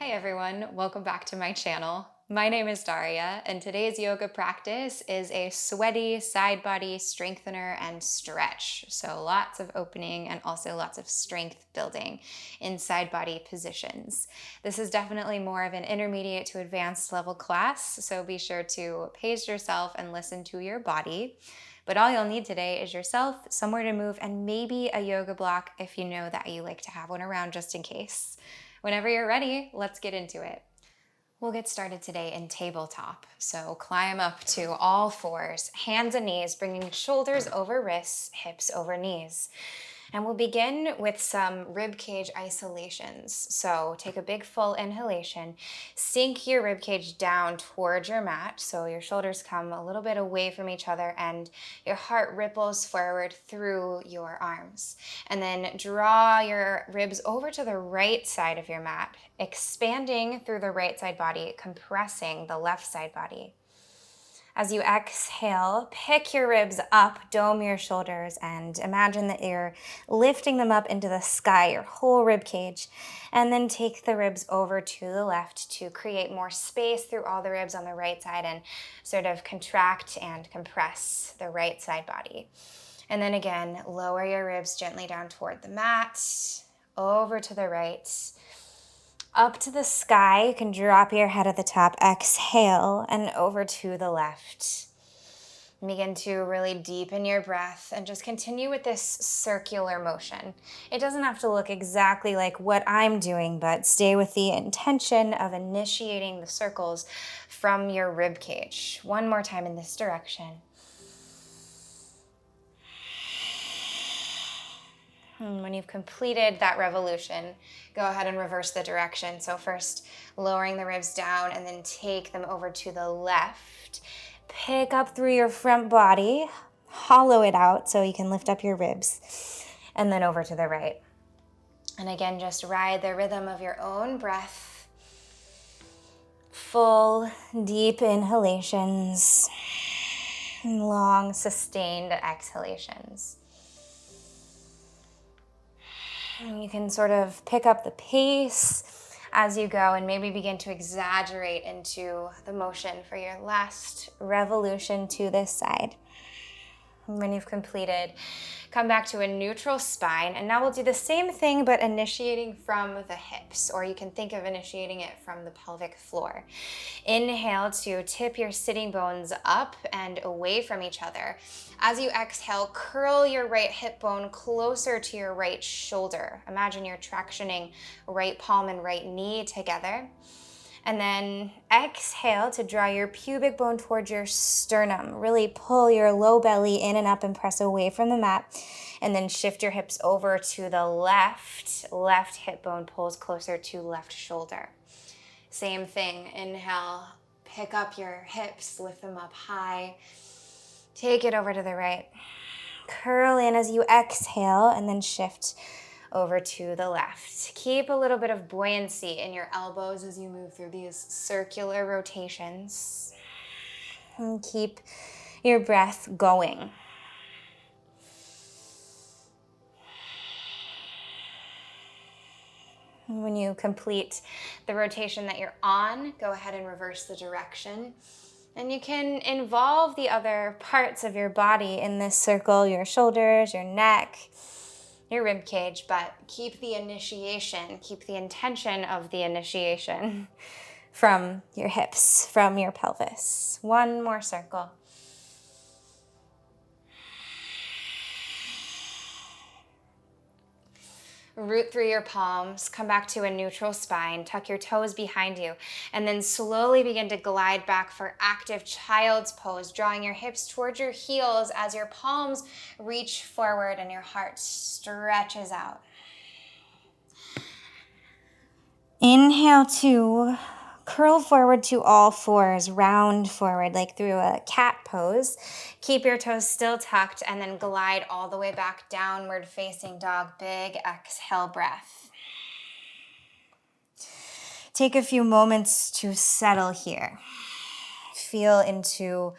Hi everyone, welcome back to my channel. My name is Daria and today's yoga practice is a sweaty side body strengthener and stretch. So lots of opening and also lots of strength building in side body positions. This is definitely more of an intermediate to advanced level class, so be sure to pace yourself and listen to your body. But all you'll need today is yourself, somewhere to move, and maybe a yoga block if you know that you like to have one around just in case. Whenever you're ready, let's get into it. We'll get started today in tabletop. So climb up to all fours, hands and knees, bringing shoulders over wrists, hips over knees. And we'll begin with some rib cage isolations. So take a big full inhalation, sink your rib cage down towards your mat so your shoulders come a little bit away from each other and your heart ripples forward through your arms. And then draw your ribs over to the right side of your mat, expanding through the right side body, compressing the left side body. As you exhale, pick your ribs up, dome your shoulders, and imagine that you're lifting them up into the sky, your whole rib cage. And then take the ribs over to the left to create more space through all the ribs on the right side and sort of contract and compress the right side body. And then again, lower your ribs gently down toward the mat, over to the right. Up to the sky, you can drop your head at the top, exhale, and over to the left. Begin to really deepen your breath and just continue with this circular motion. It doesn't have to look exactly like what I'm doing, but stay with the intention of initiating the circles from your rib cage. One more time in this direction. And when you've completed that revolution, go ahead and reverse the direction. So first lowering the ribs down and then take them over to the left. Pick up through your front body, hollow it out so you can lift up your ribs, and then over to the right. And again, just ride the rhythm of your own breath. Full, deep inhalations, and long, sustained exhalations. And you can sort of pick up the pace as you go and maybe begin to exaggerate into the motion for your last revolution to this side. When you've completed, come back to a neutral spine, and now we'll do the same thing but initiating from the hips, or you can think of initiating it from the pelvic floor. Inhale to tip your sitting bones up and away from each other. As you exhale, curl your right hip bone closer to your right shoulder. Imagine you're tractioning right palm and right knee together. And then exhale to draw your pubic bone towards your sternum. Really pull your low belly in and up and press away from the mat. And then shift your hips over to the left. Left hip bone pulls closer to left shoulder. Same thing. Inhale, pick up your hips, lift them up high. Take it over to the right. Curl in as you exhale and then shift over to the left. Keep a little bit of buoyancy in your elbows as you move through these circular rotations. And keep your breath going. And when you complete the rotation that you're on, go ahead and reverse the direction. And you can involve the other parts of your body in this circle, your shoulders, your neck, your rib cage, but keep the initiation, keep the intention of the initiation from your hips, from your pelvis. One more circle. Root through your palms, come back to a neutral spine, tuck your toes behind you, and then slowly begin to glide back for active child's pose, drawing your hips towards your heels as your palms reach forward and your heart stretches out. Inhale to curl forward to all fours, round forward like through a cat pose. Keep your toes still tucked and then glide all the way back, downward facing dog. Big exhale breath. Take a few moments to settle here. Feel into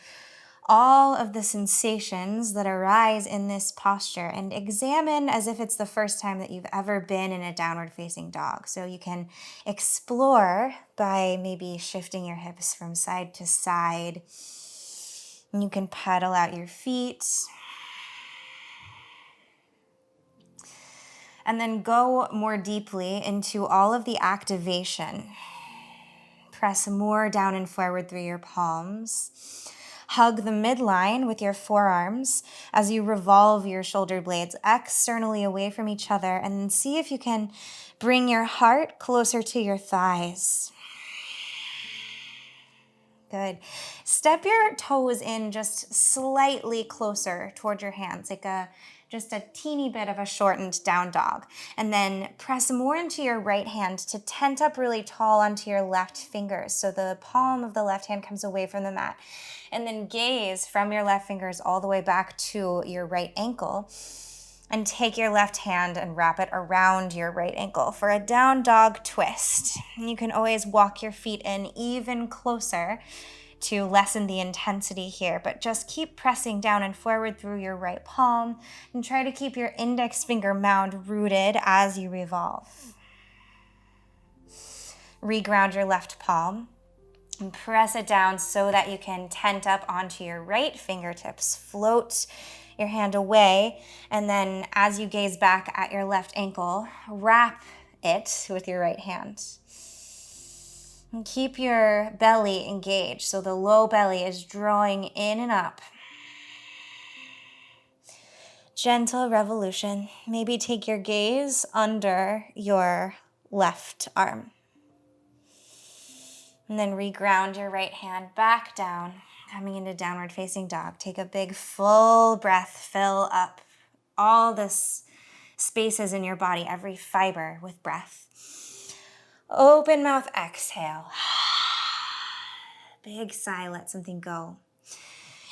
all of the sensations that arise in this posture and examine as if it's the first time that you've ever been in a downward facing dog. So you can explore by maybe shifting your hips from side to side. And you can pedal out your feet. And then go more deeply into all of the activation. Press more down and forward through your palms. Hug the midline with your forearms as you revolve your shoulder blades externally away from each other, and then see if you can bring your heart closer to your thighs. Good. Step your toes in just slightly closer toward your hands, like just a teeny bit of a shortened down dog. And then press more into your right hand to tent up really tall onto your left fingers. So the palm of the left hand comes away from the mat. And then gaze from your left fingers all the way back to your right ankle. And take your left hand and wrap it around your right ankle for a down dog twist. And you can always walk your feet in even closer to lessen the intensity here, but just keep pressing down and forward through your right palm and try to keep your index finger mound rooted as you revolve. Reground your left palm and press it down so that you can tent up onto your right fingertips. Float your hand away, and then as you gaze back at your left ankle, wrap it with your right hand. And keep your belly engaged, so the low belly is drawing in and up. Gentle revolution. Maybe take your gaze under your left arm. And then reground your right hand back down, coming into downward facing dog. Take a big full breath, fill up all this spaces in your body, every fiber with breath. Open mouth, exhale. Big sigh, let something go.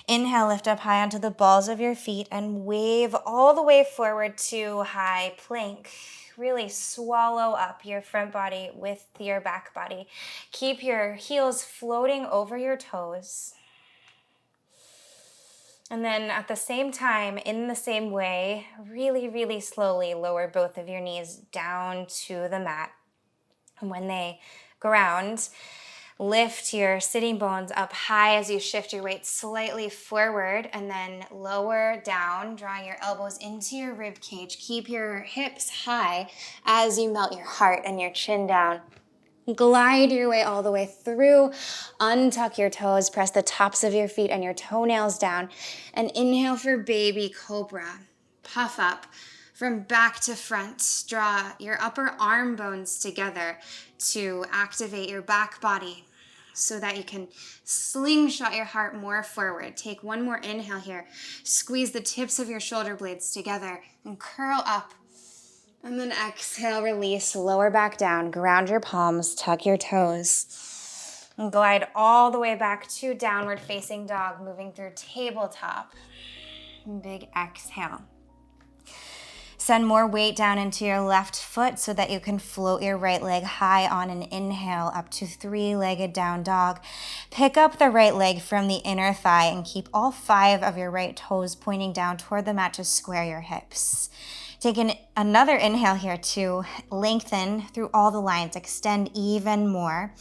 Inhale, lift up high onto the balls of your feet and wave all the way forward to high plank. Really swallow up your front body with your back body. Keep your heels floating over your toes. And then at the same time, in the same way, really, really slowly lower both of your knees down to the mat. And when they ground, lift your sitting bones up high as you shift your weight slightly forward, and then lower down, drawing your elbows into your rib cage. Keep your hips high as you melt your heart and your chin down. Glide your way all the way through. Untuck your toes, press the tops of your feet and your toenails down, and inhale for baby cobra. Puff up. From back to front, draw your upper arm bones together to activate your back body so that you can slingshot your heart more forward. Take one more inhale here. Squeeze the tips of your shoulder blades together and curl up. And then exhale, release, lower back down, ground your palms, tuck your toes, and glide all the way back to downward facing dog, moving through tabletop. Big exhale. Send more weight down into your left foot so that you can float your right leg high on an inhale up to three-legged down dog. Pick up the right leg from the inner thigh and keep all 5 of your right toes pointing down toward the mat to square your hips. Take another inhale here to lengthen through all the lines, extend even more.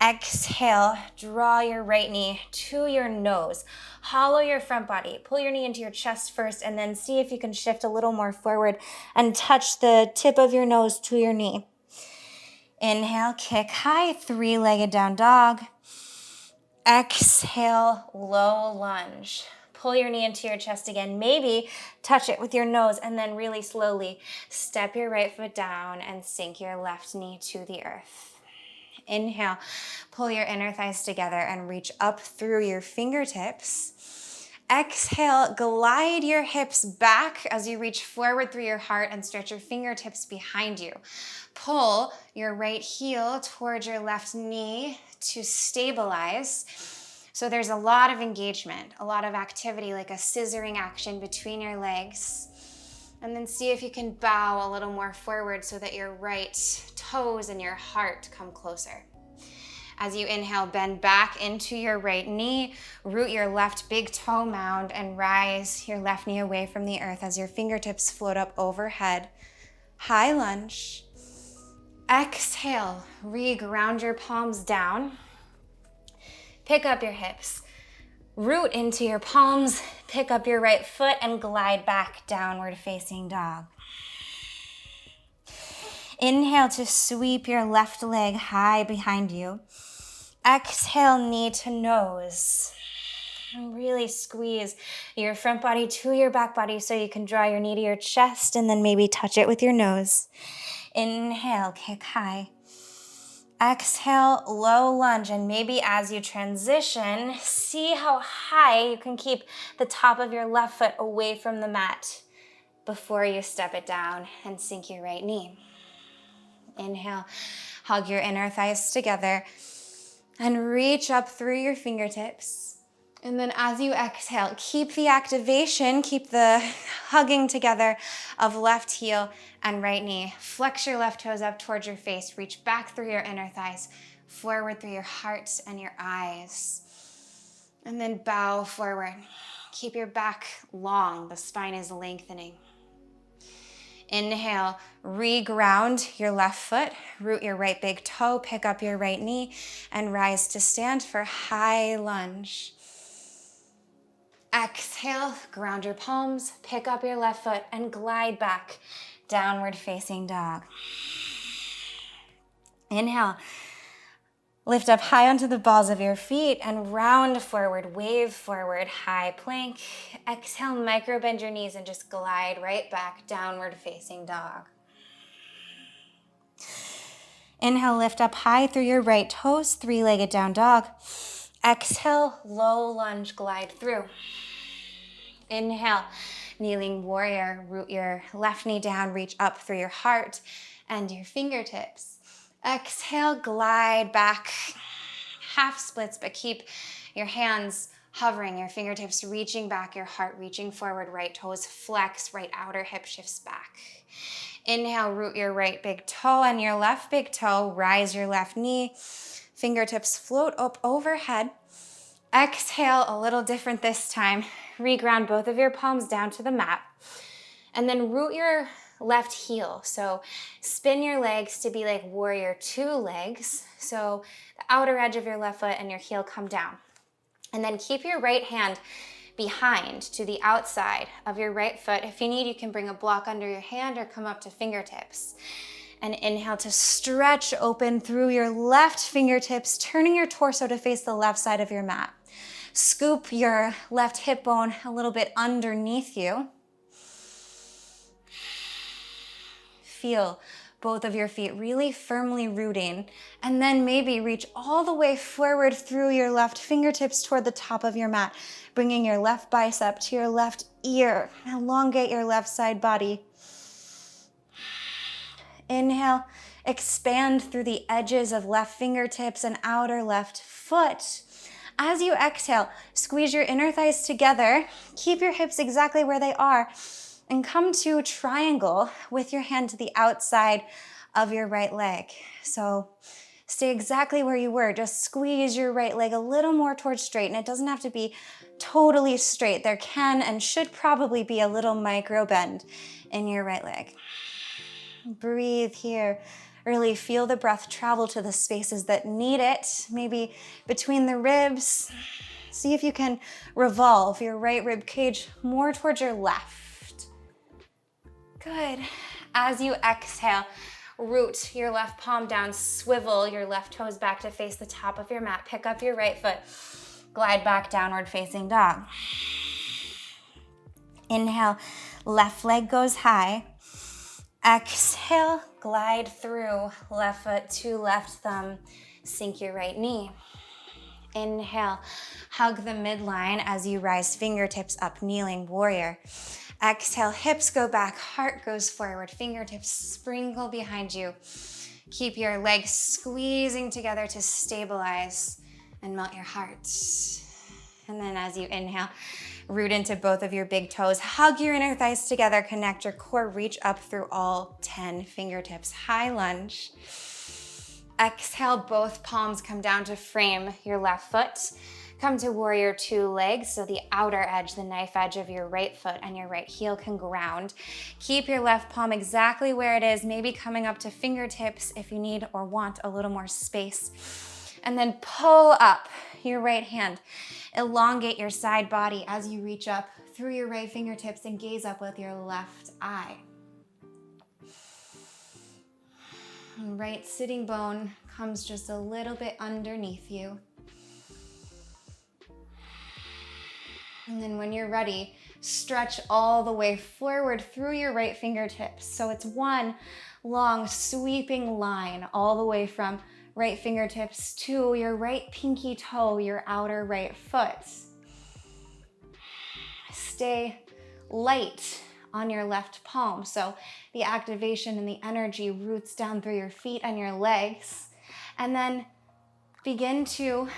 Exhale, draw your right knee to your nose. Hollow your front body. Pull your knee into your chest first, and then see if you can shift a little more forward and touch the tip of your nose to your knee. Inhale, kick high, three-legged down dog. Exhale, low lunge. Pull your knee into your chest again. Maybe touch it with your nose, and then really slowly step your right foot down and sink your left knee to the earth. Inhale, pull your inner thighs together and reach up through your fingertips. Exhale, glide your hips back as you reach forward through your heart and stretch your fingertips behind you. Pull your right heel towards your left knee to stabilize. So there's a lot of engagement, a lot of activity, like a scissoring action between your legs. And then see if you can bow a little more forward so that your right toes and your heart come closer. As you inhale, bend back into your right knee, root your left big toe mound, and rise your left knee away from the earth as your fingertips float up overhead. High lunge. Exhale, re-ground your palms down. Pick up your hips. Root into your palms, pick up your right foot, and glide back, downward facing dog. Inhale to sweep your left leg high behind you. Exhale, knee to nose. And really squeeze your front body to your back body so you can draw your knee to your chest and then maybe touch it with your nose. Inhale, kick high. Exhale, low lunge, and maybe as you transition, see how high you can keep the top of your left foot away from the mat before you step it down and sink your right knee. Inhale, hug your inner thighs together and reach up through your fingertips. And then as you exhale, keep the activation, keep the hugging together of left heel and right knee. Flex your left toes up towards your face. Reach back through your inner thighs, forward through your heart and your eyes. And then bow forward. Keep your back long. The spine is lengthening. Inhale, re-ground your left foot, root your right big toe, pick up your right knee, and rise to stand for high lunge. Exhale, ground your palms, pick up your left foot, and glide back, downward facing dog. Inhale, lift up high onto the balls of your feet and round forward, wave forward, high plank. Exhale, micro bend your knees and just glide right back, downward facing dog. Inhale, lift up high through your right toes, three-legged down dog. Exhale, low lunge, glide through. Inhale, kneeling warrior, root your left knee down, reach up through your heart and your fingertips. Exhale, glide back, half splits, but keep your hands hovering, your fingertips reaching back, your heart reaching forward, right toes flex, right outer hip shifts back. Inhale, root your right big toe and your left big toe, rise your left knee, fingertips float up overhead. Exhale, a little different this time. Reground both of your palms down to the mat. And then root your left heel. So spin your legs to be like warrior two legs. So the outer edge of your left foot and your heel come down. And then keep your right hand behind to the outside of your right foot. If you need, you can bring a block under your hand or come up to fingertips. And inhale to stretch open through your left fingertips, turning your torso to face the left side of your mat. Scoop your left hip bone a little bit underneath you. Feel both of your feet really firmly rooting, and then maybe reach all the way forward through your left fingertips toward the top of your mat, bringing your left bicep to your left ear. Elongate your left side body. Inhale, expand through the edges of left fingertips and outer left foot. As you exhale, squeeze your inner thighs together, keep your hips exactly where they are, and come to triangle with your hand to the outside of your right leg. So stay exactly where you were. Just squeeze your right leg a little more towards straight, and it doesn't have to be totally straight. There can and should probably be a little micro bend in your right leg. Breathe here. Really feel the breath travel to the spaces that need it, maybe between the ribs. See if you can revolve your right rib cage more towards your left. Good. As you exhale, root your left palm down, swivel your left toes back to face the top of your mat. Pick up your right foot, glide back, downward facing dog. Inhale, left leg goes high. Exhale, glide through, left foot to left thumb, sink your right knee. Inhale, hug the midline as you rise fingertips up, kneeling warrior. Exhale, hips go back, heart goes forward, fingertips sprinkle behind you. Keep your legs squeezing together to stabilize and melt your heart. And then as you inhale, root into both of your big toes, hug your inner thighs together, connect your core, reach up through all 10 fingertips. High lunge. Exhale, both palms come down to frame your left foot. Come to warrior two legs, so the outer edge, the knife edge of your right foot and your right heel can ground. Keep your left palm exactly where it is, maybe coming up to fingertips if you need or want a little more space. And then pull up your right hand. Elongate your side body as you reach up through your right fingertips and gaze up with your left eye. Right sitting bone comes just a little bit underneath you. And then when you're ready, stretch all the way forward through your right fingertips. So it's one long sweeping line all the way from right fingertips to your right pinky toe, your outer right foot. Stay light on your left palm. So the activation and the energy roots down through your feet and your legs. And then begin to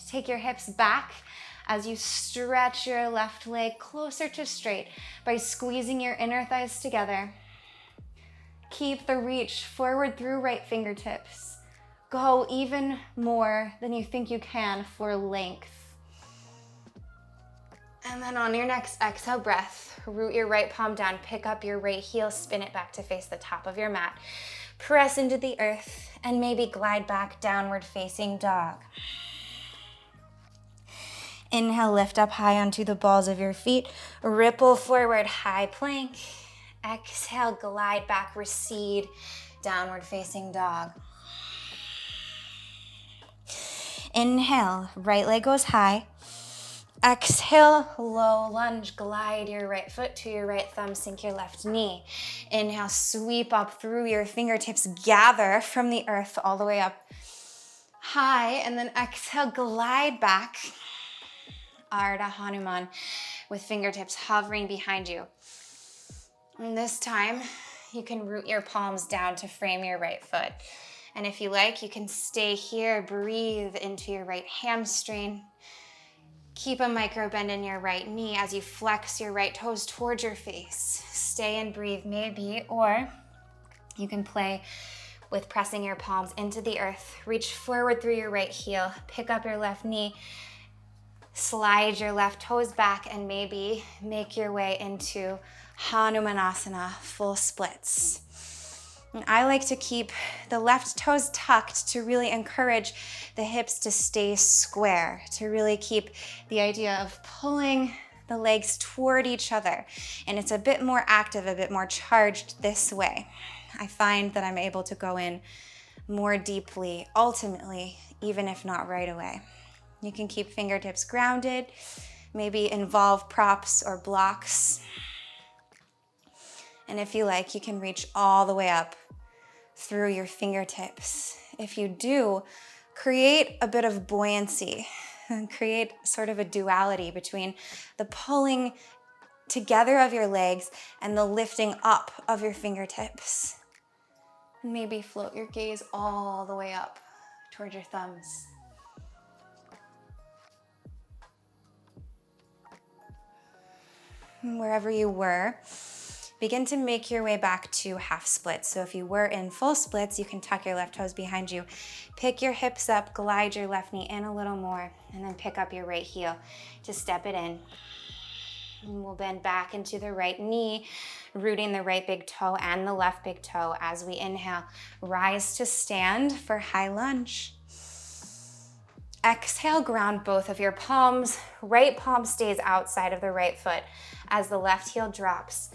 take your hips back as you stretch your left leg closer to straight by squeezing your inner thighs together. Keep the reach forward through right fingertips. Go even more than you think you can for length. And then on your next exhale breath, root your right palm down, pick up your right heel, spin it back to face the top of your mat. Press into the earth and maybe glide back, downward facing dog. Inhale, lift up high onto the balls of your feet. Ripple forward, high plank. Exhale, glide back, recede, downward facing dog. Inhale, right leg goes high. Exhale, low lunge, glide your right foot to your right thumb, sink your left knee. Inhale, sweep up through your fingertips, gather from the earth all the way up high, and then exhale, glide back. Ardha Hanuman with fingertips hovering behind you. And this time, you can root your palms down to frame your right foot. And if you like, you can stay here, breathe into your right hamstring. Keep a micro bend in your right knee as you flex your right toes towards your face. Stay and breathe maybe, or you can play with pressing your palms into the earth. Reach forward through your right heel, pick up your left knee, slide your left toes back, and maybe make your way into Hanumanasana, full splits. And I like to keep the left toes tucked to really encourage the hips to stay square, to really keep the idea of pulling the legs toward each other. And it's a bit more active, a bit more charged this way. I find that I'm able to go in more deeply, ultimately, even if not right away. You can keep fingertips grounded, maybe involve props or blocks. And if you like, you can reach all the way up through your fingertips. If you do, create a bit of buoyancy and create sort of a duality between the pulling together of your legs and the lifting up of your fingertips. And maybe float your gaze all the way up towards your thumbs. And wherever you were, begin to make your way back to half splits. So if you were in full splits, you can tuck your left toes behind you. Pick your hips up, glide your left knee in a little more, and then pick up your right heel to step it in. And we'll bend back into the right knee, rooting the right big toe and the left big toe as we inhale. Rise to stand for high lunge. Exhale, ground both of your palms. Right palm stays outside of the right foot as the left heel drops.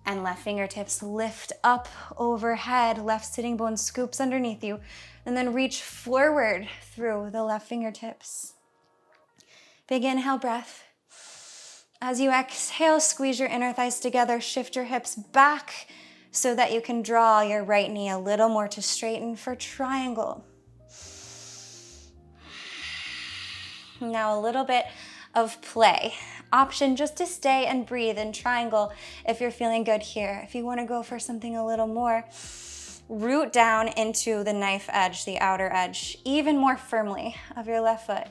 And left fingertips lift up overhead. Left sitting bone scoops underneath you. And then reach forward through the left fingertips. Big inhale breath. As you exhale, squeeze your inner thighs together. Shift your hips back so that you can draw your right knee a little more to straighten for triangle. Now a little bit of play. Option just to stay and breathe in triangle if you're feeling good here. If you want to go for something a little more, root down into the knife edge, the outer edge, even more firmly of your left foot.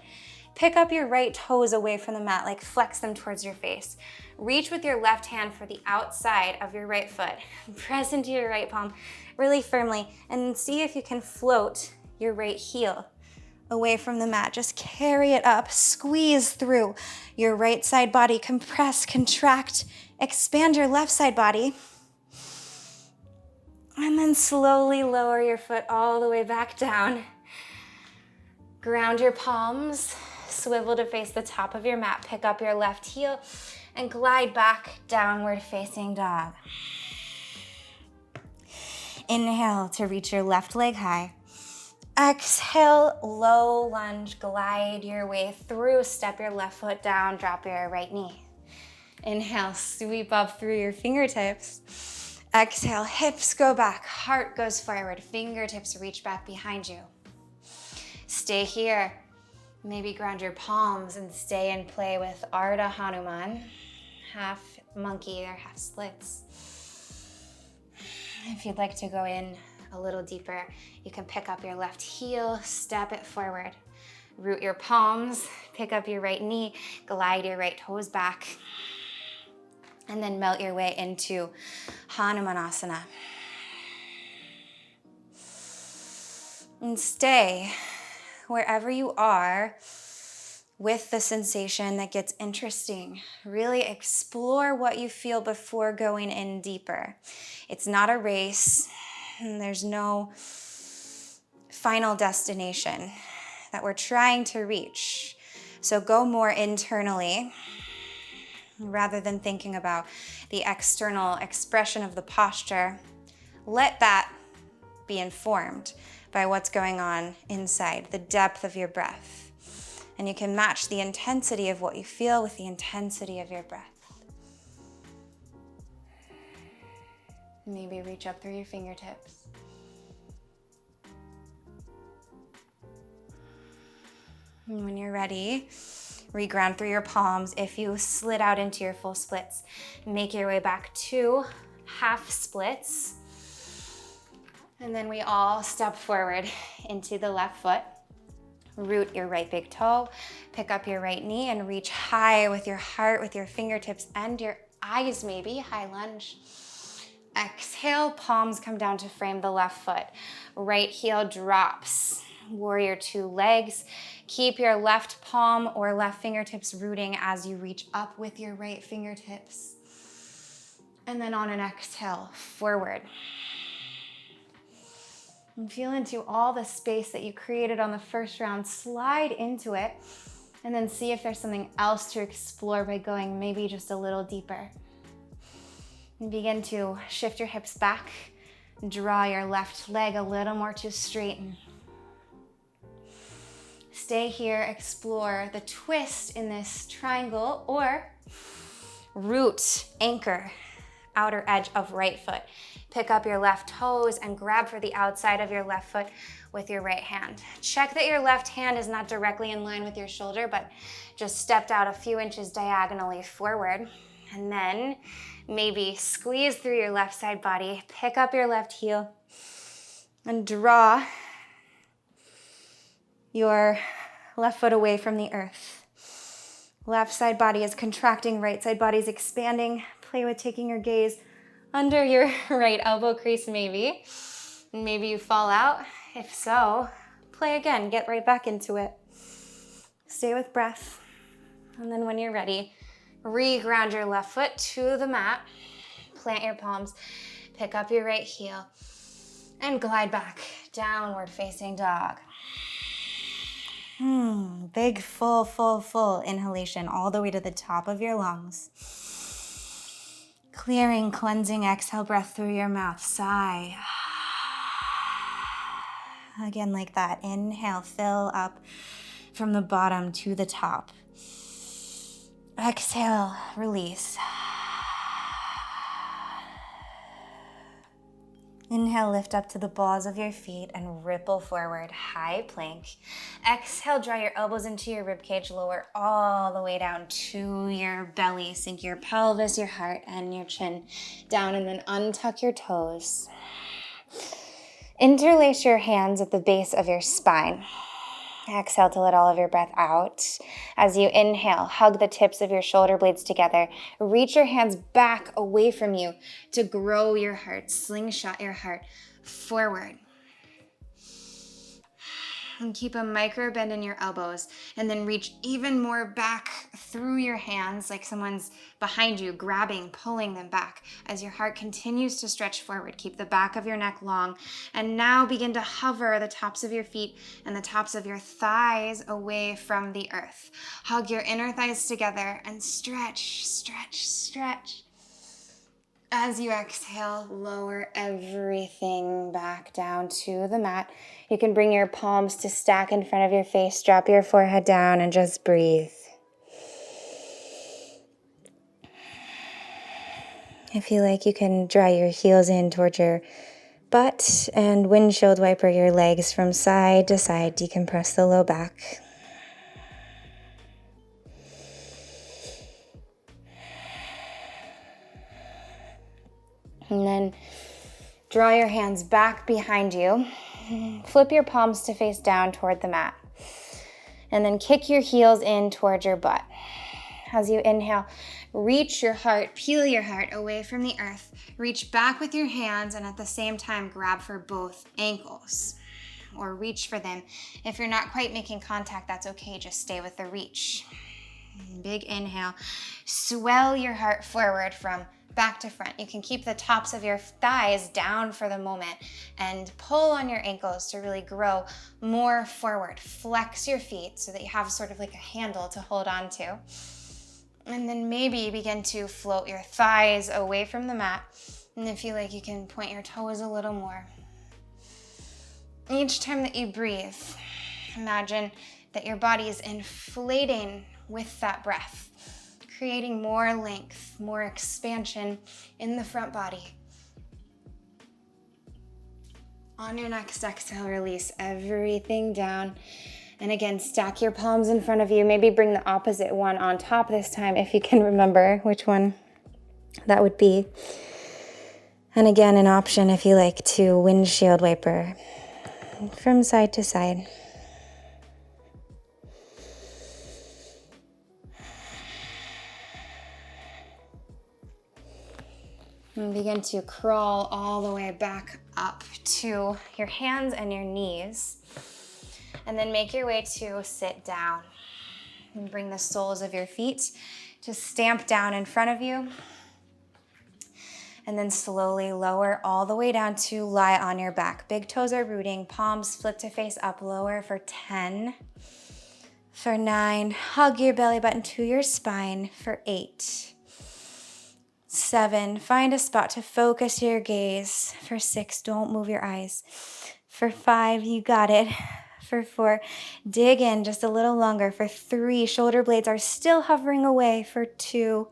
Pick up your right toes away from the mat, like flex them towards your face. Reach with your left hand for the outside of your right foot. Press into your right palm really firmly and see if you can float your right heel away from the mat. Just carry it up, squeeze through your right side body, compress, contract, expand your left side body. And then slowly lower your foot all the way back down. Ground your palms, swivel to face the top of your mat, pick up your left heel, and glide back, downward facing dog. Inhale to reach your left leg high. Exhale, low lunge, glide your way through, step your left foot down, drop your right knee. Inhale, sweep up through your fingertips. Exhale, hips go back, heart goes forward, fingertips reach back behind you. Stay here. Maybe ground your palms and stay and play with Ardha Hanuman, half monkey or half splits. If you'd like to go in a little deeper, you can pick up your left heel, step it forward, root your palms, pick up your right knee, glide your right toes back, and then melt your way into Hanumanasana. And stay wherever you are with the sensation that gets interesting. Really explore what you feel before going in deeper. It's not a race, and there's no final destination that we're trying to reach. So go more internally rather than thinking about the external expression of the posture. Let that be informed by what's going on inside, the depth of your breath. And you can match the intensity of what you feel with the intensity of your breath. Maybe reach up through your fingertips. And when you're ready, reground through your palms. If you slid out into your full splits, make your way back to half splits. And then we all step forward into the left foot. Root your right big toe, pick up your right knee and reach high with your heart, with your fingertips and your eyes maybe, high lunge. Exhale, palms come down to frame the left foot. Right heel drops, warrior two legs. Keep your left palm or left fingertips rooting as you reach up with your right fingertips. And then on an exhale, forward. And feel into all the space that you created on the first round. Slide into it and then see if there's something else to explore by going maybe just a little deeper. And begin to shift your hips back. Draw your left leg a little more to straighten. Stay here, explore the twist in this triangle or root, anchor, outer edge of right foot. Pick up your left toes and grab for the outside of your left foot with your right hand. Check that your left hand is not directly in line with your shoulder, but just stepped out a few inches diagonally forward. And then maybe squeeze through your left side body, pick up your left heel, and draw your left foot away from the earth. Left side body is contracting, right side body is expanding. Play with taking your gaze under your right elbow crease maybe. Maybe you fall out. If so, play again, get right back into it. Stay with breath. And then when you're ready, re-ground your left foot to the mat. Plant your palms, pick up your right heel, and glide back, downward facing dog. Big, full inhalation all the way to the top of your lungs. Clearing, cleansing exhale breath through your mouth. Sigh. Again, like that. Inhale, fill up from the bottom to the top. Exhale, release. Inhale, lift up to the balls of your feet and ripple forward, high plank. Exhale, draw your elbows into your ribcage, lower all the way down to your belly. Sink your pelvis, your heart, and your chin down, and then untuck your toes. Interlace your hands at the base of your spine. Exhale to let all of your breath out. As you inhale, hug the tips of your shoulder blades together. Reach your hands back away from you to grow your heart. Slingshot your heart forward. And keep a micro bend in your elbows, and then reach even more back through your hands like someone's behind you, grabbing, pulling them back as your heart continues to stretch forward. Keep the back of your neck long, and now begin to hover the tops of your feet and the tops of your thighs away from the earth. Hug your inner thighs together and stretch, stretch, stretch. As you exhale, lower everything back down to the mat. You can bring your palms to stack in front of your face, drop your forehead down, and just breathe. If you like, you can draw your heels in towards your butt and windshield wiper your legs from side to side. Decompress the low back. And then draw your hands back behind you. Flip your palms to face down toward the mat. And then kick your heels in toward your butt. As you inhale, reach your heart, peel your heart away from the earth. Reach back with your hands and at the same time grab for both ankles or reach for them. If you're not quite making contact, that's okay. Just stay with the reach. Big inhale. Swell your heart forward from back to front. You can keep the tops of your thighs down for the moment and pull on your ankles to really grow more forward. Flex your feet so that you have sort of like a handle to hold on to. And then maybe begin to float your thighs away from the mat. And if you like, you can point your toes a little more. Each time that you breathe, imagine that your body is inflating with that breath, creating more length, more expansion in the front body. On your next exhale, release everything down. And again, stack your palms in front of you. Maybe bring the opposite one on top this time if you can remember which one that would be. And again, an option if you like to windshield wiper from side to side. And begin to crawl all the way back up to your hands and your knees. And then make your way to sit down. And bring the soles of your feet to stamp down in front of you. And then slowly lower all the way down to lie on your back. Big toes are rooting, palms flip to face up, lower for 10. For 9, hug your belly button to your spine. For 8. 7, find a spot to focus your gaze. For 6, don't move your eyes. For 5, you got it. For 4, dig in just a little longer. For 3, shoulder blades are still hovering away. For 2,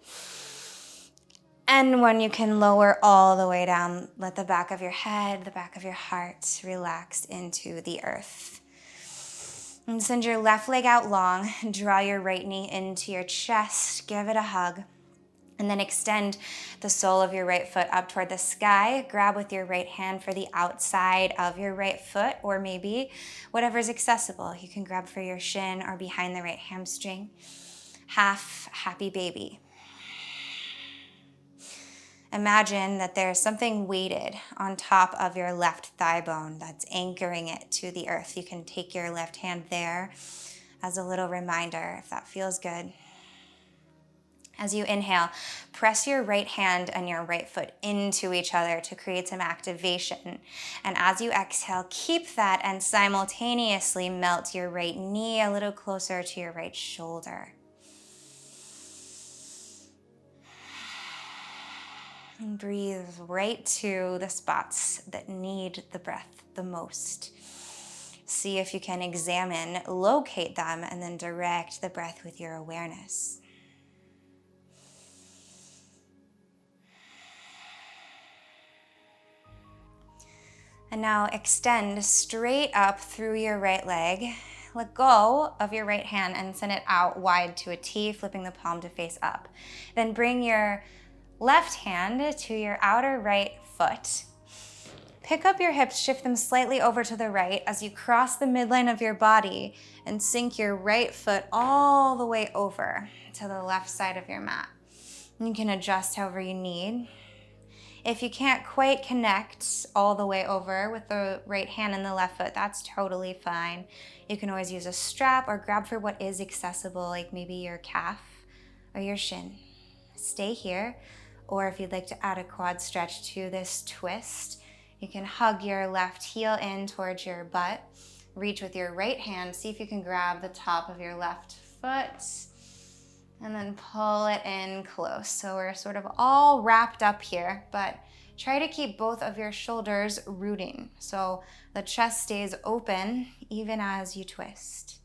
and 1, you can lower all the way down. Let the back of your head, the back of your heart relax into the earth. And send your left leg out long. Draw your right knee into your chest. Give it a hug. And then extend the sole of your right foot up toward the sky. Grab with your right hand for the outside of your right foot, or maybe whatever's accessible. You can grab for your shin or behind the right hamstring. Half happy baby. Imagine that there's something weighted on top of your left thigh bone that's anchoring it to the earth. You can take your left hand there as a little reminder if that feels good. As you inhale, press your right hand and your right foot into each other to create some activation. And as you exhale, keep that and simultaneously melt your right knee a little closer to your right shoulder. And breathe right to the spots that need the breath the most. See if you can examine, locate them, and then direct the breath with your awareness. And now extend straight up through your right leg. Let go of your right hand and send it out wide to a T, flipping the palm to face up. Then bring your left hand to your outer right foot. Pick up your hips, shift them slightly over to the right as you cross the midline of your body and sink your right foot all the way over to the left side of your mat. You can adjust however you need. If you can't quite connect all the way over with the right hand and the left foot, that's totally fine. You can always use a strap or grab for what is accessible, like maybe your calf or your shin. Stay here. Or if you'd like to add a quad stretch to this twist, you can hug your left heel in towards your butt. Reach with your right hand. See if you can grab the top of your left foot and then pull it in close. So we're sort of all wrapped up here, but try to keep both of your shoulders rooting. So the chest stays open even as you twist.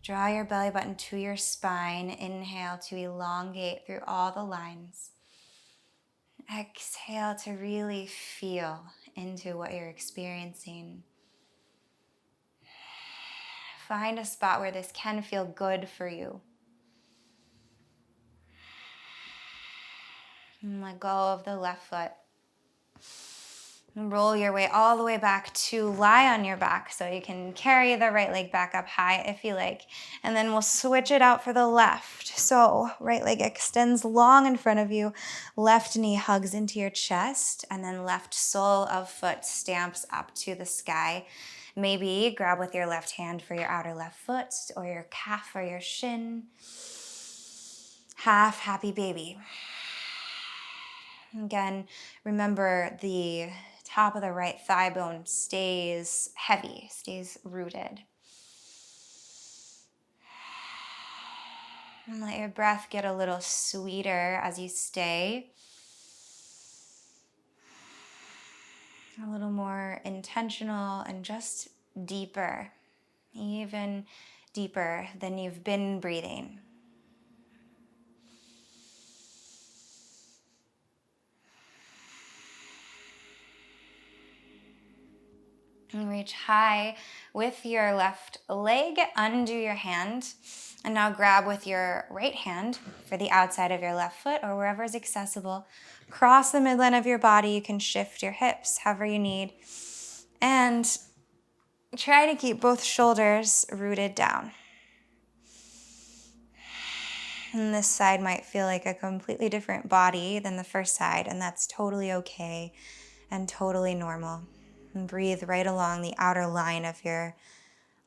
Draw your belly button to your spine. Inhale to elongate through all the lines. Exhale to really feel into what you're experiencing. Find a spot where this can feel good for you. And let go of the left foot. And roll your way all the way back to lie on your back so you can carry the right leg back up high if you like. And then we'll switch it out for the left. So right leg extends long in front of you, left knee hugs into your chest, and then left sole of foot stamps up to the sky. Maybe grab with your left hand for your outer left foot or your calf or your shin. Half happy baby. Again, remember the top of the right thigh bone stays heavy, stays rooted. And let your breath get a little sweeter as you stay. A little more intentional and just deeper, even deeper than you've been breathing. And reach high with your left leg, undo your hand, and now grab with your right hand for the outside of your left foot or wherever is accessible. Cross the midline of your body. You can shift your hips however you need. And try to keep both shoulders rooted down. And this side might feel like a completely different body than the first side, and that's totally okay and totally normal. And breathe right along the outer line of your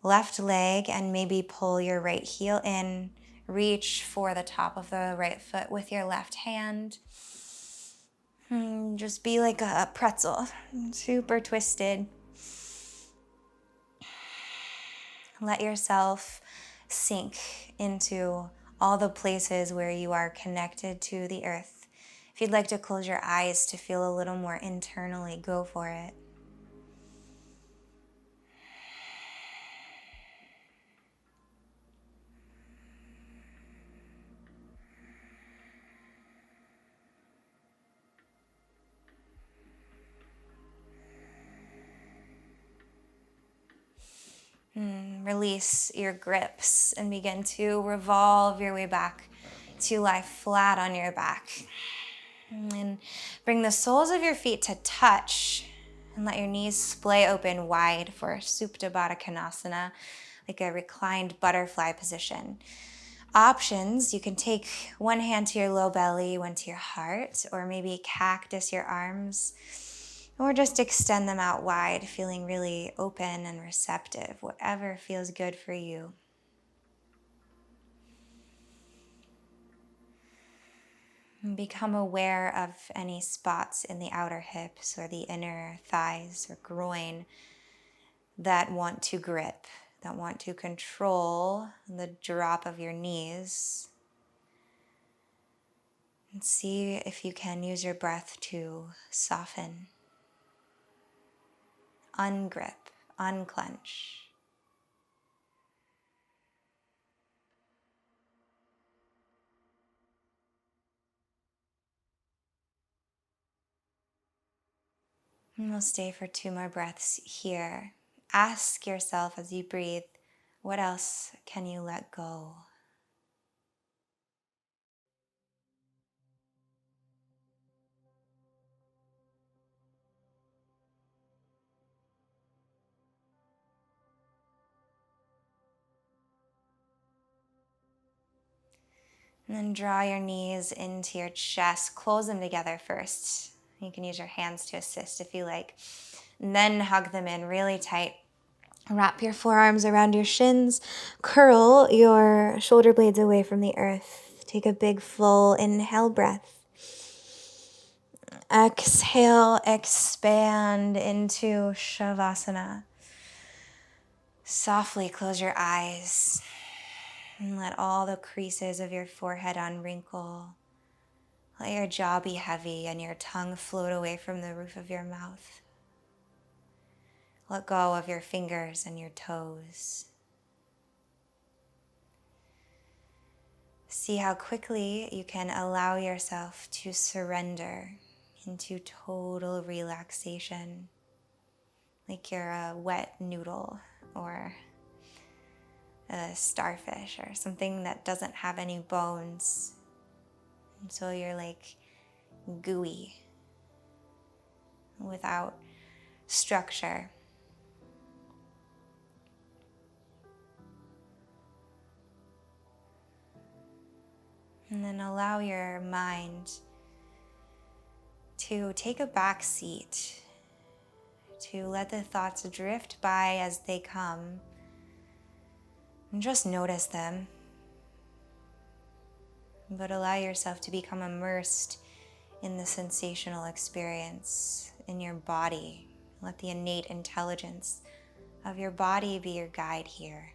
left leg and maybe pull your right heel in. Reach for the top of the right foot with your left hand. Just be like a pretzel, super twisted. Let yourself sink into all the places where you are connected to the earth. If you'd like to close your eyes to feel a little more internally, go for it. Release your grips and begin to revolve your way back to lie flat on your back. And bring the soles of your feet to touch and let your knees splay open wide for Supta Baddha Konasana, like a reclined butterfly position. Options, you can take one hand to your low belly, one to your heart, or maybe cactus your arms, or just extend them out wide, feeling really open and receptive, whatever feels good for you. And become aware of any spots in the outer hips or the inner thighs or groin that want to grip, that want to control the drop of your knees. And see if you can use your breath to soften, ungrip, unclench. And we'll stay for 2 more breaths here. Ask yourself as you breathe, what else can you let go? And then draw your knees into your chest. Close them together first. You can use your hands to assist if you like. And then hug them in really tight. Wrap your forearms around your shins. Curl your shoulder blades away from the earth. Take a big full inhale breath. Exhale, expand into Shavasana. Softly close your eyes and let all the creases of your forehead unwrinkle. Let your jaw be heavy and your tongue float away from the roof of your mouth. Let go of your fingers and your toes. See how quickly you can allow yourself to surrender into total relaxation, like you're a wet noodle or a starfish or something that doesn't have any bones. And so you're like gooey, without structure. And then allow your mind to take a back seat, to let the thoughts drift by as they come, and just notice them. But allow yourself to become immersed in the sensational experience in your body. Let the innate intelligence of your body be your guide here.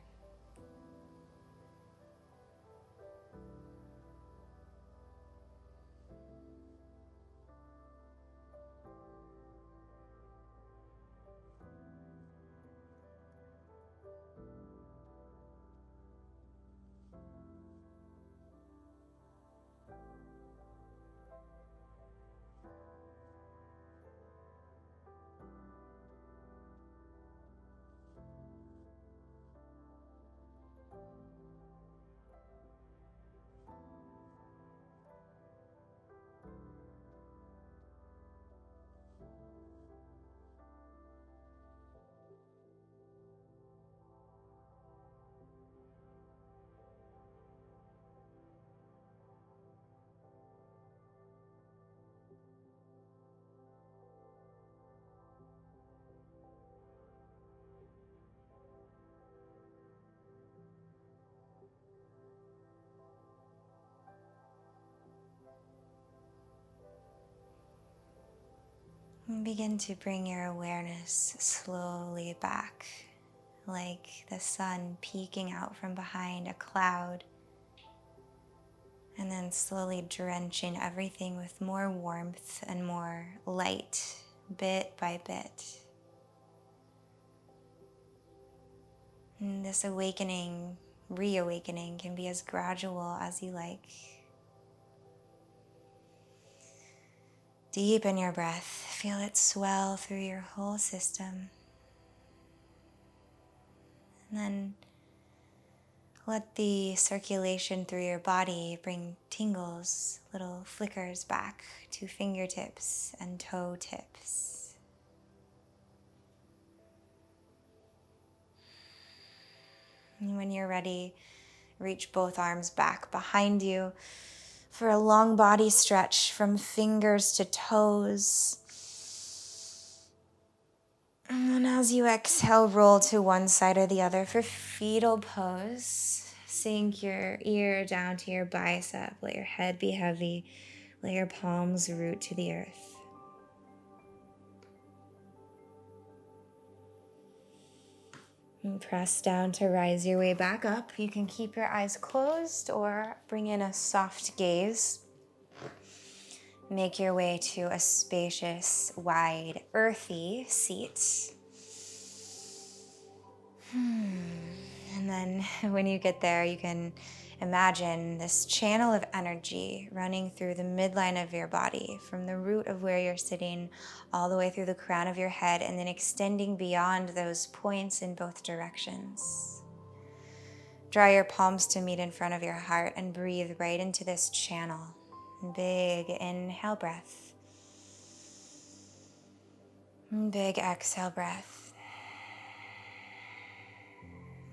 And begin to bring your awareness slowly back, like the sun peeking out from behind a cloud, and then slowly drenching everything with more warmth and more light, bit by bit. And this awakening, reawakening, can be as gradual as you like. Deepen your breath. Feel it swell through your whole system. And then let the circulation through your body bring tingles, little flickers back to fingertips and toe tips. And when you're ready, reach both arms back behind you for a long body stretch from fingers to toes. And then as you exhale, roll to one side or the other for fetal pose. Sink your ear down to your bicep. Let your head be heavy. Let your palms root to the earth. And press down to rise your way back up. You can keep your eyes closed or bring in a soft gaze. Make your way to a spacious, wide, earthy seat. And then when you get there, you can imagine this channel of energy running through the midline of your body, from the root of where you're sitting all the way through the crown of your head, and then extending beyond those points in both directions. Draw your palms to meet in front of your heart and breathe right into this channel. Big inhale breath. Big exhale breath.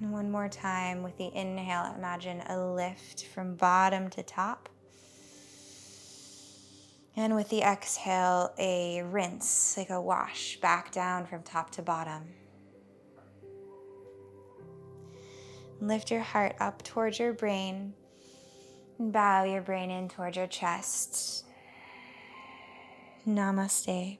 And one more time with the inhale, imagine a lift from bottom to top. And with the exhale, a rinse, like a wash back down from top to bottom. Lift your heart up towards your brain and bow your brain in towards your chest. Namaste.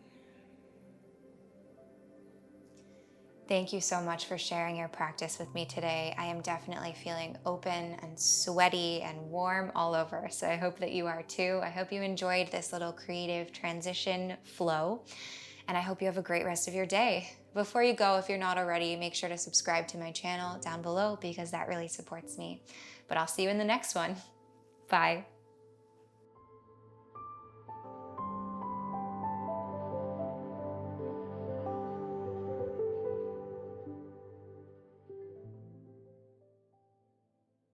Thank you so much for sharing your practice with me today. I am definitely feeling open and sweaty and warm all over, so I hope that you are too. I hope you enjoyed this little creative transition flow, and I hope you have a great rest of your day. Before you go, if you're not already, make sure to subscribe to my channel down below because that really supports me. But I'll see you in the next one. Bye.